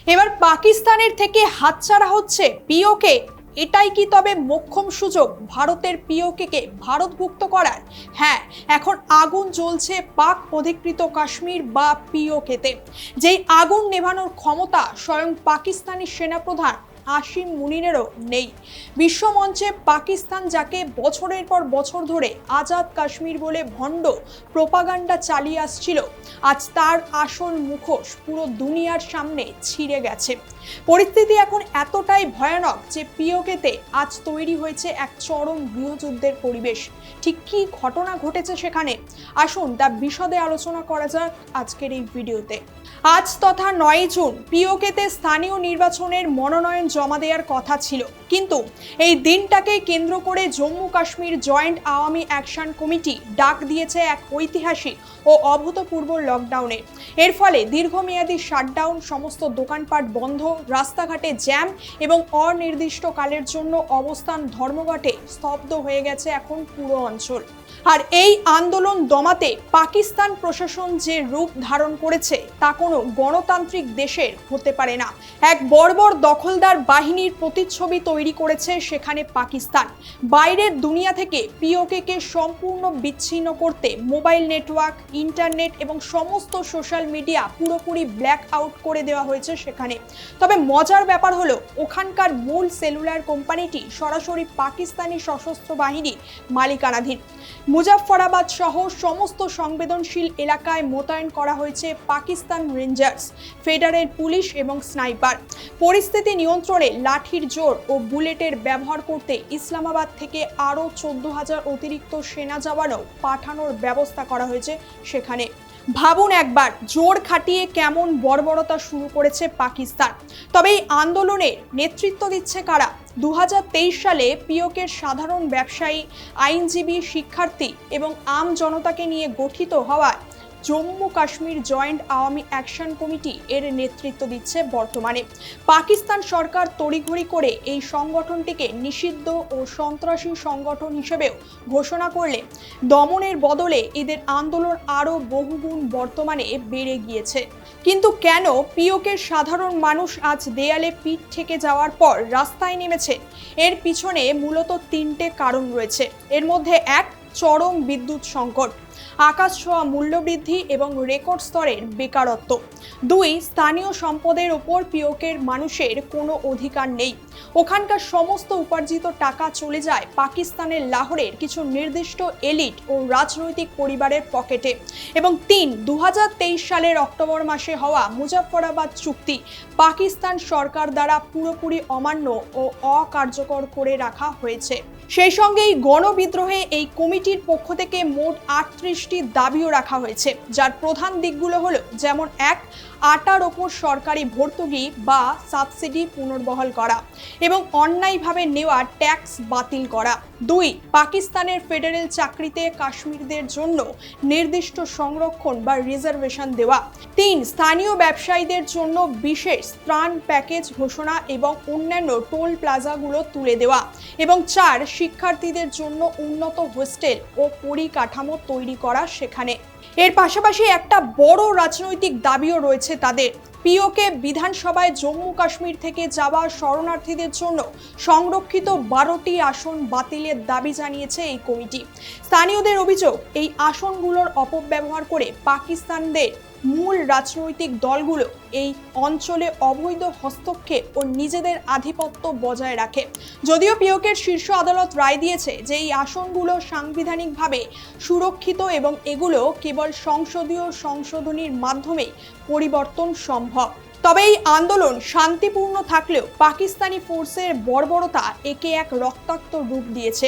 এবার পাকিস্তানের থেকে হাতছাড়া হচ্ছে পিওকে। এটাই কি তবে মোক্ষম সুযোগ ভারতের পিওকে ভারতভুক্ত করার? হ্যাঁ, এখন আগুন জ্বলছে পাক অধিকৃত কাশ্মীর বা পিওকেতে, যেই আগুন নেভানোর ক্ষমতা স্বয়ং পাকিস্তানি সেনাপ্রধান আসিম মুনিরেরও নেই। বিশ্বমঞ্চে পাকিস্তান যাকে বছরের পর বছর ধরে আজাদ কাশ্মীর বলে ভণ্ড প্রোপাগান্ডা চালিয়ে আসছিল, আজ তার আসল মুখোশ পুরো দুনিয়ার সামনে ছিঁড়ে গেছে। পরিস্থিতি এখন এতটাই ভয়ানক যে পিওকেতে আজ তৈরি হয়েছে এক চরম গৃহযুদ্ধের পরিবেশ। ঠিক কী ঘটনা ঘটেছে সেখানে, আসুন তা বিশদে আলোচনা করা যাক আজকের এই ভিডিওতে। আজ তথা 9 জুন পিওকেতে স্থানীয় নির্বাচনের মনোনয়ন জমা দেওয়ার কথা ছিল, কিন্তু এই দিনটাকে কেন্দ্র করে Jammu Kashmir joint Awami action committee ডাক দিয়েছে এক ঐতিহাসিক ও অভূতপূর্ব লকডাউনে। এর ফলে দীর্ঘমেয়াদী শাটডাউন, সমস্ত দোকানপাট বন্ধ, রাস্তাঘাটে জ্যাম এবং অনির্দিষ্টকালের জন্য অবস্থান ধর্মঘটে স্তব্ধ হয়ে গেছে এখন পুরো অঞ্চল। আর এই আন্দোলন দমাতে পাকিস্তান প্রশাসন যে রূপ ধারণ করেছে তা কোনো গণতান্ত্রিক দেশের হতে পারে না। এক বর্বর দখলদার বাহিনীর প্রতিচ্ছবি তৈরি করেছে সেখানে পাকিস্তান। বাইরের দুনিয়া থেকে পিওকে সম্পূর্ণ বিচ্ছিন্ন করতে মোবাইল নেটওয়ার্ক, ইন্টারনেট এবং সমস্ত সোশ্যাল মিডিয়া পুরোপুরি ব্ল্যাক আউট করে দেওয়া হয়েছে সেখানে। তবে মজার ব্যাপার হলো, ওখানকার মূল সেলুলার কোম্পানিটি সরাসরি পাকিস্তানি সশস্ত্র বাহিনীর মালিকানাধীন। মুজাফফরাবাদ সহ সমস্ত সংবেদনশীল এলাকায় মোতায়েন করা হয়েছে পাকিস্তান রেঞ্জার্স, ফেডারেল পুলিশ এবং স্নাইপার। পরিস্থিতি নিয়ন্ত্রণে লাঠির জোর ও বুলেটের ব্যবহার করতে ইসলামাবাদ থেকে আরও 14,000 অতিরিক্ত সেনা জওয়ানও পাঠানোর ব্যবস্থা করা হয়েছে সেখানে। ভাবুন একবার, জোর খাটিয়ে কেমন বর্বরতা শুরু করেছে পাকিস্তান। তবে এই আন্দোলনের নেতৃত্ব দিচ্ছে কারা? 2023 সালে পিওকের সাধারণ ব্যবসায়ী, আইনজীবী, শিক্ষার্থী এবং আম জনতাকে নিয়ে গঠিত হওয়ায় Jammu Kashmir joint Awami action committee এর নেতৃত্ব দিচ্ছে বর্তমানে। পাকিস্তান সরকার তড়িঘড়ি করে এই সংগঠনটিকে নিষিদ্ধ ও সন্ত্রাসী সংগঠন হিসেবেও ঘোষণা করলে দমনের বদলে এদের আন্দোলন আরও বহুগুণ বর্তমানে বেড়ে গিয়েছে। কিন্তু কেন পিওকের সাধারণ মানুষ আজ দেয়ালে পিঠ ঠেকে যাওয়ার পর রাস্তায় নেমেছে? এর পিছনে মূলত 3টে কারণ রয়েছে। এর মধ্যে 1, চরম বিদ্যুৎ সংকট, আকাশ ছোঁয়া মূল্যবৃদ্ধি এবং রেকর্ড স্তরের বেকারত্ব। 2, স্থানীয় সম্পদের ওপর পিওকের মানুষের কোনো অধিকার নেই। ওখানকার সমস্ত উপার্জিত টাকা চলে যায় পাকিস্তানের লাহোরের কিছু নির্দিষ্ট এলিট ও রাজনৈতিক পরিবারের পকেটে। এবং 3, 2023 সালের অক্টোবর মাসে হওয়া মুজাফফরাবাদ চুক্তি পাকিস্তান সরকার দ্বারা পুরোপুরি অমান্য ও অকার্যকর করে রাখা হয়েছে। সেই সঙ্গে এই গণবিদ্রোহে এই কমিটির পক্ষ থেকে মোট 38টি দাবিও রাখা হয়েছে, যার প্রধান দিকগুলো হলো, যেমন 1, আটার ওপর সরকারি ভর্তুকি বা সাবসিডি পুনর্বহাল করা এবং অন্যায়ভাবে নেওয়া ট্যাক্স বাতিল করা। 2, পাকিস্তানের ফেডারেল চাকরিতে কাশ্মীরদের জন্য নির্দিষ্ট সংরক্ষণ বা রিজার্ভেশন দেওয়া। 3, স্থানীয় ব্যবসায়ীদের জন্য বিশেষ ত্রাণ প্যাকেজ ঘোষণা এবং অন্যান্য টোল প্লাজাগুলো তুলে দেওয়া। এবং 4, শিক্ষার্থীদের জন্য উন্নত হোস্টেল ও পরিকাঠামো তৈরি করা সেখানে। এর পাশাপাশি একটা বড় রাজনৈতিক দাবিও রয়েছে তাদের। পিওকে বিধানসভায় জম্মু কাশ্মীর থেকে যাওয়া শরণার্থীদের জন্য সংরক্ষিত 12টি আসন বাতিলের দাবি জানিয়েছে এই কমিটি। স্থানীয়দের অভিযোগ, এই আসনগুলোর অপব্যবহার করে পাকিস্তানদের মূল রাজনৈতিক দলগুলো এই অঞ্চলে অবৈধ হস্তক্ষেপ ও নিজেদের আধিপত্য বজায় রাখে। যদিও পিওকের শীর্ষ আদালত রায় দিয়েছে যে এই আসনগুলো সাংবিধানিকভাবে সুরক্ষিত এবং এগুলো কেবল সংসদীয় সংশোধনীর মাধ্যমেই পরিবর্তন সম্ভব। তবে এই আন্দোলন শান্তিপূর্ণ থাকলেও পাকিস্তানি ফোর্সের বর্বরতা একে এক রক্তাক্ত রূপ দিয়েছে।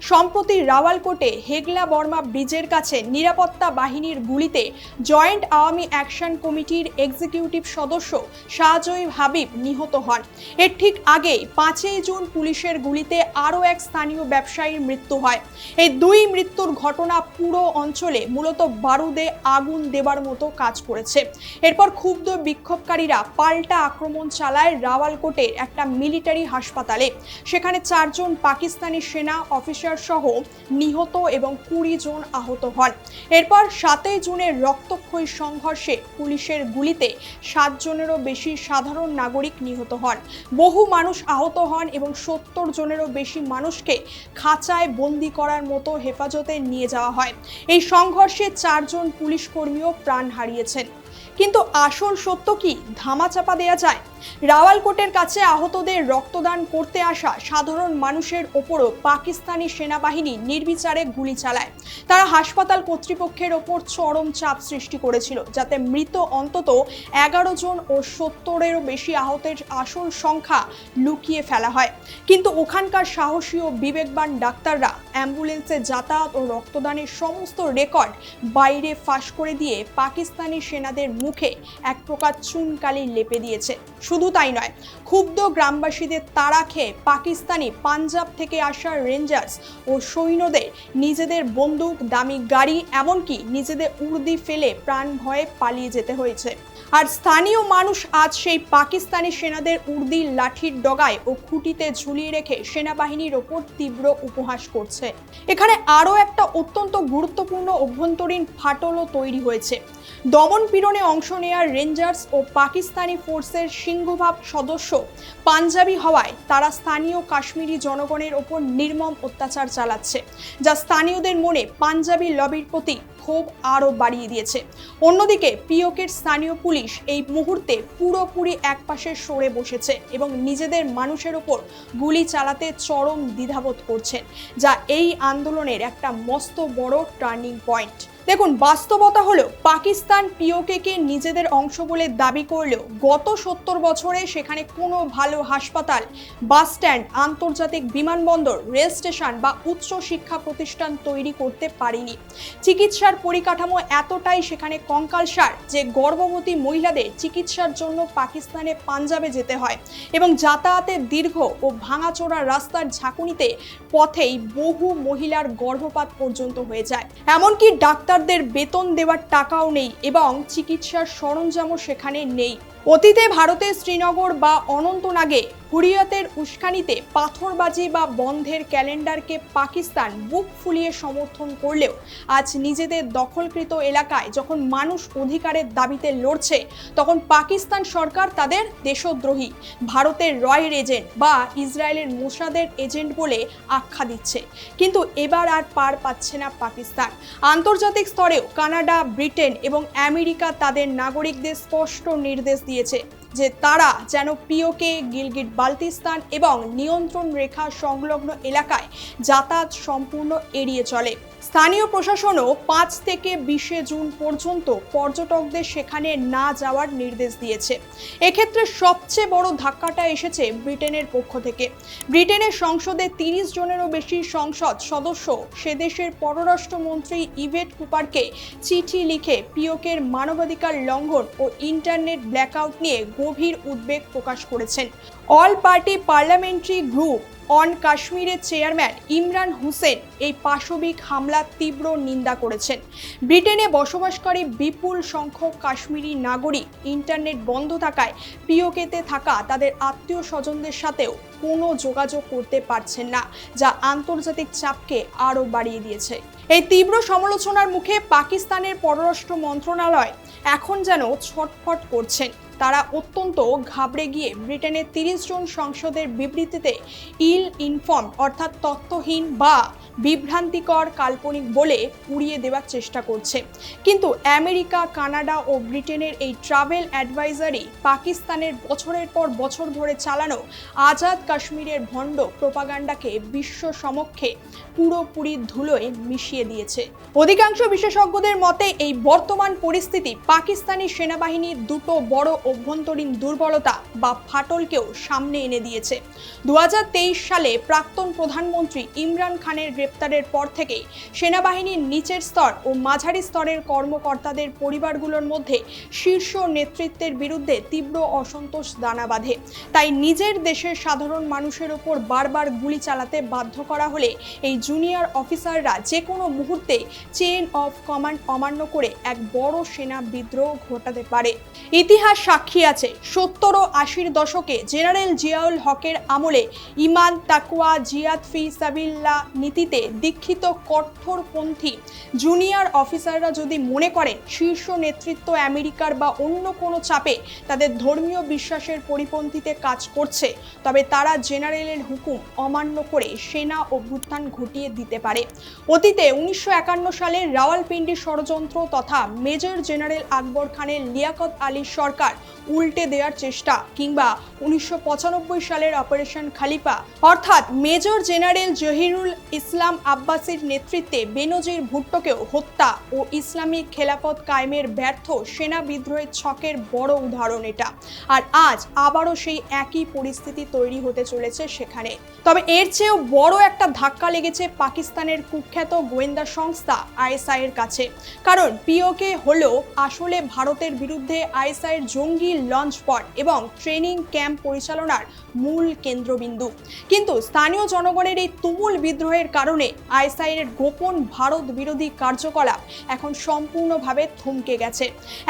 সম্প্রতি রাওয়ালকোটে হেগলা বর্মা ব্রিজের কাছে নিরাপত্তা বাহিনীর গুলিতে জয়েন্ট আওয়ামী অ্যাকশন কমিটির এক্সিকিউটিভ সদস্য শাহজয়ী হাবিব নিহত হন। এর ঠিক আগেই 5 জুন পুলিশের গুলিতে আরও এক স্থানীয় ব্যবসায়ীর মৃত্যু হয়। এই 2 মৃত্যুর ঘটনা পুরো অঞ্চলে মূলত বারুদে আগুন দেবার মতো কাজ করেছে। এরপর ক্ষুব্ধ বিক্ষোভকারীরা পাল্টা আক্রমণ চালায় রাওয়ালকোটের একটা মিলিটারি হাসপাতালে। সেখানে 4 জন পাকিস্তানি সেনা অফিসার সহ নিহত এবং 20 জন আহত হন। এরপর 7 জুনের রক্তক্ষয়ী সংঘর্ষে পুলিশের গুলিতে 7 জনেরও বেশি সাধারণ নাগরিক নিহত হন, বহু মানুষ আহত হন এবং 70 জনেরও বেশি মানুষকে খাঁচায় বন্দি করার মতো হেফাজতে নিয়ে যাওয়া হয়। এই সংঘর্ষে 4 জন পুলিশ কর্মীও প্রাণ হারিয়েছেন। কিন্তু আসল সত্য কি ধামাচাপা দেয়া যায়? রাওয়ালকোটের কাছে আহতদের রক্তদান করতে আসা সাধারণ মানুষের ওপরও পাকিস্তানি সেনাবাহিনী নির্বিচারে গুলি চালায়। তারা হাসপাতাল কর্তৃপক্ষের ওপর চরম চাপ সৃষ্টি করেছিল যাতে মৃত অন্তত 11 জন ও 70-এরও বেশি আহতের আসল সংখ্যা লুকিয়ে ফেলা হয়। কিন্তু ওখানকার সাহসী ও বিবেকবান ডাক্তাররা অ্যাম্বুলেন্সে যাতায়াত ও রক্তদানের সমস্ত রেকর্ড বাইরে ফাঁস করে দিয়ে পাকিস্তানি সেনাদের মুখে এক প্রকার চুনকালি লেপে দিয়েছে। শুধু তাই নয়, ক্ষুব্ধ গ্রামবাসীদের তাড়া খেয়ে পাকিস্তানি পাঞ্জাব থেকে আসা রেঞ্জার্স ও সৈন্যদের নিজেদের বন্দুক, দামি গাড়ি, এমনকি নিজেদের উর্দি ফেলে প্রাণ ভয়ে পালিয়ে যেতে হয়েছে। আর স্থানীয় মানুষ আজ সেই পাকিস্তানি সেনাদের উর্দি, লাঠির ডগায় ও খুঁটিতে ঝুলিয়ে রেখে সেনাবাহিনীর ওপর তীব্র উপহাস করছে। এখানে আরও একটা অত্যন্ত গুরুত্বপূর্ণ অভ্যন্তরীণ ফাটলও তৈরি হয়েছে। দমন পীড়নে অংশ নেওয়ার রেঞ্জার্স ও পাকিস্তানি ফোর্সের সিংহভাগ সদস্য পাঞ্জাবি হওয়ায় তারা স্থানীয় কাশ্মীরি জনগণের ওপর নির্মম অত্যাচার চালাচ্ছে, যা স্থানীয়দের মনে পাঞ্জাবি লবির প্রতি ক্ষোভ আরও বাড়িয়ে দিয়েছে। অন্যদিকে পিওকের স্থানীয় পুলিশ এই মুহূর্তে পুরোপুরি একপাশে সরে বসেছে এবং নিজেদের মানুষের ওপর গুলি চালাতে চরম দ্বিধাবোধ করছেন, যা এই আন্দোলনের একটা মস্ত বড় টার্নিং পয়েন্ট। দেখুন, বাস্তবতা হলো পাকিস্তান পিওকে নিজেদের অংশ বলে দাবি করলেও গত 70 বছরে সেখানে কোনো ভালো হাসপাতাল, বাস স্ট্যান্ড, আন্তর্জাতিক বিমানবন্দর, রেল স্টেশন বা উচ্চ শিক্ষা প্রতিষ্ঠান তৈরি করতে পারেনি। চিকিৎসার পরিকাঠামো এতটাই সেখানে কঙ্কালসার যে গর্ভবতী মহিলাদের চিকিৎসার জন্য পাকিস্তানে পাঞ্জাবে যেতে হয় এবং যাতায়াতের দীর্ঘ ও ভাঙাচোরা রাস্তার ঝাঁকুনিতে পথেই বহু মহিলার গর্ভপাত পর্যন্ত হয়ে যায়। এমনকি ডাক্তারদের বেতন দেওয়ার টাকাও নেই এবং চিকিৎসার সরঞ্জামও সেখানে নেই। অতীতে ভারতের শ্রীনগর বা অনন্তনাগে হুরিয়াতের উস্কানিতে পাথরবাজি বা বন্ধের ক্যালেন্ডারকে পাকিস্তান বুক ফুলিয়ে সমর্থন করলেও আজ নিজেদের দখলকৃত এলাকায় যখন মানুষ অধিকারের দাবিতে লড়ছে, তখন পাকিস্তান সরকার তাদের দেশদ্রোহী, ভারতের রয়ের এজেন্ট বা ইসরায়েলের মোসাদের এজেন্ট বলে আখ্যা দিচ্ছে। কিন্তু এবার আর পার পাচ্ছে না পাকিস্তান। আন্তর্জাতিক স্তরেও কানাডা, ব্রিটেন এবং আমেরিকা তাদের নাগরিকদের স্পষ্ট নির্দেশ দিয়েছে যে তারা যেন পিওকে, গিলগিট বাল্তিস্তান এবং নিয়ন্ত্রণ রেখা সংলগ্ন এলাকায় যাতায়াত সম্পূর্ণ এড়িয়ে চলে। স্থানীয় প্রশাসনও 5 থেকে 20 জুন পর্যন্ত পর্যটকদের সেখানে না যাওয়ার নির্দেশ দিয়েছে। এক্ষেত্রে সবচেয়ে বড় ধাক্কাটা এসেছে ব্রিটেনের পক্ষ থেকে। ব্রিটেনের সংসদে 30 জনেরও বেশি সংসদ সদস্য সে দেশের পররাষ্ট্রমন্ত্রী ইভেট কুপারকে চিঠি লিখে পিওকের মানবাধিকার লঙ্ঘন ও ইন্টারনেট ব্ল্যাকআউট নিয়ে গভীর উদ্বেগ প্রকাশ করেছেন। All party parliamentary group on কাশ্মীরের চেয়ারম্যান ইমরান হোসেন এই পাশবিক হামলার তীব্র নিন্দা করেছেন। ব্রিটেনে বসবাসকারী বিপুল সংখ্যক কাশ্মীরি নাগরিক ইন্টারনেট বন্ধ থাকায় পিওকেতে থাকা তাদের আত্মীয় স্বজনদের সাথেও কোনো যোগাযোগ করতে পারছেন না, যা আন্তর্জাতিক চাপকে আরও বাড়িয়ে দিয়েছে। এই তীব্র সমালোচনার মুখে পাকিস্তানের পররাষ্ট্র মন্ত্রণালয় এখন যেন ছটফট করছেন। তারা অত্যন্ত ঘাবড়ে গিয়ে ব্রিটেনের 30 জন সংসদের বিবৃতিতে ইল ইনফর্মড অর্থাৎ তথ্যহীন বা বিভ্রান্তিকর, কাল্পনিক বলে উড়িয়ে দেওয়ার চেষ্টা করছে। কিন্তু আমেরিকা, কানাডা ও ব্রিটেনের এই ট্রাভেল অ্যাডভাইজারি পাকিস্তানের বছরের পর বছর ধরে চালানো আজাদ কাশ্মীরের ভণ্ড প্রোপাগান্ডাকে বিশ্ব সমক্ষে পুরোপুরি ধুলোয় মিশিয়ে দিয়েছে। অধিকাংশ বিশেষজ্ঞদের মতে এই বর্তমান পরিস্থিতি পাকিস্তানি সেনাবাহিনীর দুটো বড় অভ্যন্তরীণ দুর্বলতা বা ফাটলকেও সামনে এনে দিয়েছে। 2023 সালে প্রাক্তন প্রধানমন্ত্রী ইমরান খানের গ্রেপ্তারের পর থেকেই সেনাবাহিনীর নিচের স্তর ও মাঝারি স্তরের কর্মকর্তাদের পরিবারগুলোর মধ্যে শীর্ষ নেতৃত্বের বিরুদ্ধে তীব্র অসন্তোষ দানা বাঁধে। তাই নিজের দেশের সাধারণ মানুষের ওপর বারবার গুলি চালাতে বাধ্য করা হলে এই জুনিয়র অফিসাররা যে কোনো মুহূর্তে চেইন অফ কমান্ড অমান্য করে এক বড় সেনা বিদ্রোহ ঘটাতে পারে। ইতিহাস সাক্ষী আছে 70 ও 80-র দশকে জেনারেল জিয়াউল হকের আমলে ইমান, তাকওয়া, জিহাদ ফি সাবিলিল্লাহ নীতিতে দীক্ষিত কঠোরপন্থী জুনিয়র অফিসাররা যদি মনে করেন শীর্ষ নেতৃত্ব আমেরিকার বা অন্য কোনো চাপে তাদের ধর্মীয় বিশ্বাসের পরিপন্থীতে কাজ করছে, তবে তারা জেনারেলের হুকুম অমান্য করে সেনা অভ্যুত্থান ঘটিয়ে দিতে পারে। অতীতে 1951 সালে রাওয়ালপিন্ডি ষড়যন্ত্র তথা মেজর জেনারেল আকবর খানের লিয়াকত আলীর সরকার উল্টে দেওয়ার চেষ্টা, কিংবা 1995 সালের অপারেশন খালিফা অর্থাৎ মেজর জেনারেল জহিরুল ইসলাম আব্বাসির নেতৃত্বে বেনজির ভুট্টোকেও হত্যা ও ইসলামিক খেলাফত কায়েমের ব্যর্থ সেনা বিদ্রোহের ছকের বড় উদাহরণ এটা। আর আজ আবারও সেই একই পরিস্থিতি তৈরি হতে চলেছে সেখানে। তবে এর চেয়েও বড় একটা ধাক্কা লেগেছে পাকিস্তানের কুখ্যাত গোয়েন্দা সংস্থা আইএসআই এর কাছে। কারণ পিওকে হলো আসলে ভারতের বিরুদ্ধে আইএসআই এর জঙ্গি লঞ্চ পট এবং ট্রেনিং ক্যাম্প পরিচালনার মূল কেন্দ্রবিন্দু। কিন্তু স্থানীয় জনগণের এই তুমুল বিদ্রোহের কারণে আইএসআই এর গোপন ভারত বিরোধী কার্যকলাপ এখন সম্পূর্ণভাবে থমকে গেছে।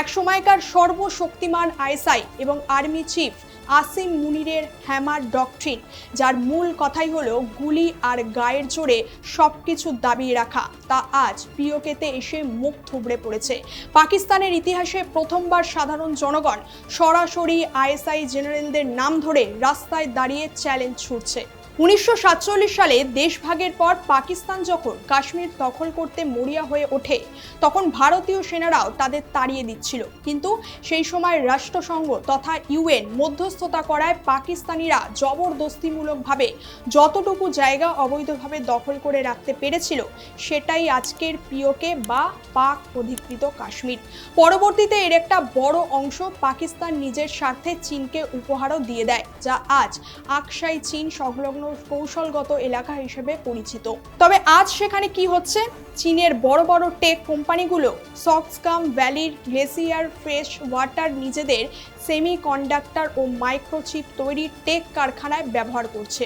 এক সময়কার সর্বশক্তিমান আইএসআই এবং আর্মি চিফ আসিম মুনিরের হ্যামার ডকট্রিন, যার মূল কথাই হলো গুলি আর গায়ের জোরে সবকিছু দাবিয়ে রাখা, তা আজ পিওকেতে এসে মুখ থুবড়ে পড়েছে। পাকিস্তানের ইতিহাসে প্রথমবার সাধারণ জনগণ সরাসরি আইএসআই জেনারেলদের নাম ধরে রাস্তায় দাঁড়িয়ে চ্যালেঞ্জ ছুড়ছে। 1947 সালে দেশভাগের পর পাকিস্তান যখন কাশ্মীর দখল করতে মরিয়া হয়ে ওঠে, তখন ভারতীয় সেনারাও তাদের তাড়িয়ে দিচ্ছিল। কিন্তু সেই সময় রাষ্ট্রসংঘ তথা ইউএন মধ্যস্থতা করায় পাকিস্তানিরা জবরদস্তিমূলকভাবে যতটুকু জায়গা অবৈধভাবে দখল করে রাখতে পেরেছিল, সেটাই আজকের পিওকে বা পাক অধিকৃত কাশ্মীর। পরবর্তীতে এর একটা বড় অংশ পাকিস্তান নিজের স্বার্থে চীনকে উপহারও দিয়ে দেয়, যা আজ আকসাই চীন সংলগ্ন কৌশলগত এলাকা হিসেবে পরিচিত। তবে আজ সেখানে কি হচ্ছে? চীনের বড় বড় টেক কোম্পানিগুলো সক্সকাম ভ্যালির গ্লেসিয়ার ফ্রেশ ওয়াটার নিজেদের সেমিকন্ডাক্টর ও মাইক্রোচিপ তৈরির টেক কারখানায় ব্যবহার করছে।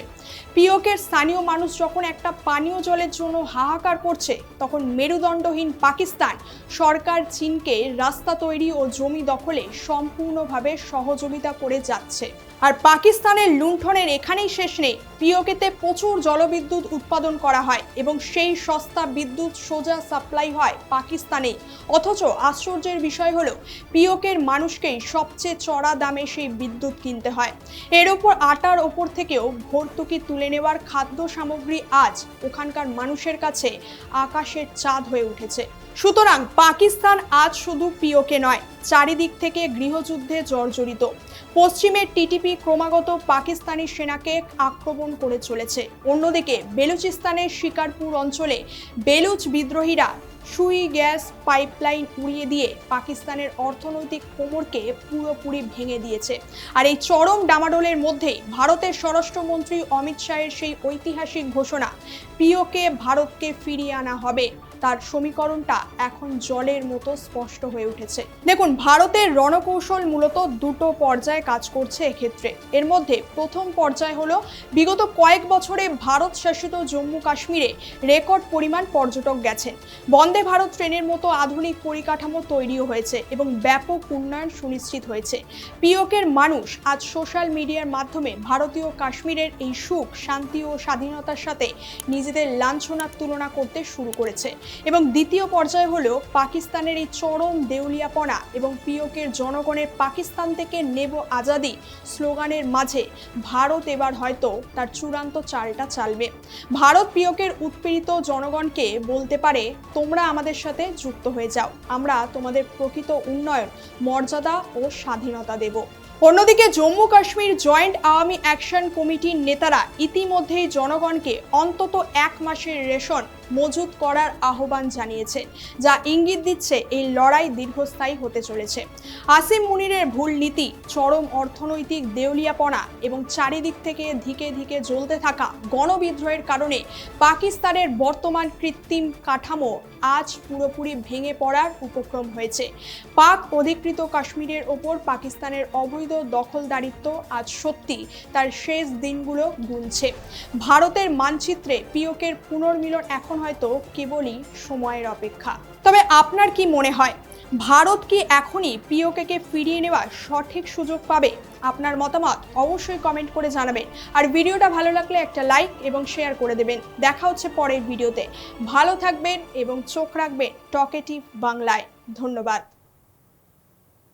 পিওকের স্থানীয় মানুষ যখন একটা পানীয় জলের জন্য হাহাকার করছে, তখন মেরুদণ্ডহীন পাকিস্তান সরকার চীনকে রাস্তা তৈরি ও জমি দখলে সম্পূর্ণভাবে সহযোগিতা করে যাচ্ছে। আর পাকিস্তানের লুণ্ঠনের এখানেই শেষ নেই। পিওকেতে প্রচুর জলবিদ্যুৎ উৎপাদন করা হয় এবং সেই সস্তা বিদ্যুৎ সোজা সাপ্লাই হয় পাকিস্তানে। অথচ আশ্চর্যের বিষয় হলো পিওকের মানুষকেই সবচেয়ে চড়া দামে সেই বিদ্যুৎ কিনতে হয়। এর ওপর আটার ওপর থেকেও ভর্তুকি তুলে নেওয়ার খাদ্য সামগ্রী আজ ওখানকার মানুষের কাছে আকাশের চাঁদ হয়ে উঠেছে। সুতরাং পাকিস্তান আজ শুধু পিওকে নয়, চারিদিক থেকে গৃহযুদ্ধে জর্জরিত। পশ্চিমের টিটিপি ক্রমাগত পাকিস্তানি সেনাকে আক্রমণ করে চলেছে। অন্যদিকে বেলুচিস্তানের শিকারপুর অঞ্চলে বেলুচ বিদ্রোহীরা সুই গ্যাস পাইপলাইন উড়িয়ে দিয়ে পাকিস্তানের অর্থনৈতিক কোমরকে পুরোপুরি ভেঙে দিয়েছে। আর এই চরম ডামাডোলের মধ্যেই ভারতের স্বরাষ্ট্রমন্ত্রী অমিত শাহের সেই ঐতিহাসিক ঘোষণা, পিওকে ভারতকে ফিরিয়ে আনা হবে, তার সমীকরণটা এখন জলের মতো স্পষ্ট হয়ে উঠেছে। দেখুন, ভারতের রণকৌশল মূলত দুটো পর্যায়ে কাজ করছে এক্ষেত্রে। এর মধ্যে প্রথম পর্যায় হলো বিগত কয়েক বছরে ভারত শাসিত জম্মু কাশ্মীরে রেকর্ড পরিমাণ পর্যটক গেছেন। বন্দে ভারত ট্রেনের মতো আধুনিক পরিকাঠামো তৈরিও হয়েছে এবং ব্যাপক উন্নয়ন সুনিশ্চিত হয়েছে। পিওকের মানুষ আজ সোশ্যাল মিডিয়ার মাধ্যমে ভারতীয় কাশ্মীরের এই সুখ, শান্তি ও স্বাধীনতার সাথে নিজেদের লাঞ্ছনার তুলনা করতে শুরু করেছে। এবং দ্বিতীয় পর্যায় হলো পাকিস্তানের এই চরম দেউলিয়াপনা এবং পিওকের জনগণের পাকিস্তান থেকে নেব আজাদি স্লোগানের মাঝে ভারত এবার হয়তো তার চূড়ান্ত চালটা চালবে। ভারত পিওকের উৎপীড়িত জনগণকে বলতে পারে, তোমরা আমাদের সাথে যুক্ত হয়ে যাও, আমরা তোমাদের প্রকৃত উন্নয়ন, মর্যাদা ও স্বাধীনতা দেব। অন্যদিকে জম্মু কাশ্মীর জয়েন্ট আওয়ামী অ্যাকশন কমিটির নেতারা ইতিমধ্যেই জনগণকে অন্তত 1 মাসের রেশন মজুত করার আহ্বান জানিয়েছে, যা ইঙ্গিত দিচ্ছে এই লড়াই দীর্ঘস্থায়ী হতে চলেছে। আসিম মুনিরের ভুল নীতি, চরম অর্থনৈতিক দেউলিয়াপনা এবং চারিদিক থেকে ধিকে ধিকে জ্বলতে থাকা গণবিদ্রোহের কারণে পাকিস্তানের বর্তমান কৃত্রিম কাঠামো আজ পুরোপুরি ভেঙে পড়ার উপক্রম হয়েছে। পাক অধিকৃত কাশ্মীরের ওপর পাকিস্তানের অবৈধ দখলদারিত্ব আজ সত্যি তার শেষ দিনগুলো গুনছে। ভারতের মানচিত্রে পিওকের পুনর্মিলন এখন হয়তো কেবলই সময়ের অপেক্ষা। তবে আপনার কি মনে হয়, ভারত কি এখনই পিওকে ফিরিয়ে নেওয়ার সঠিক সুযোগ পাবে? আপনার মতামত অবশ্যই কমেন্ট করে জানাবেন। আর ভিডিওটা ভালো লাগলে একটা লাইক এবং শেয়ার করে দেবেন। দেখা হচ্ছে পরের ভিডিওতে। ভালো থাকবেন এবং চোখ রাখবেন টকেটিভ বাংলায়। ধন্যবাদ।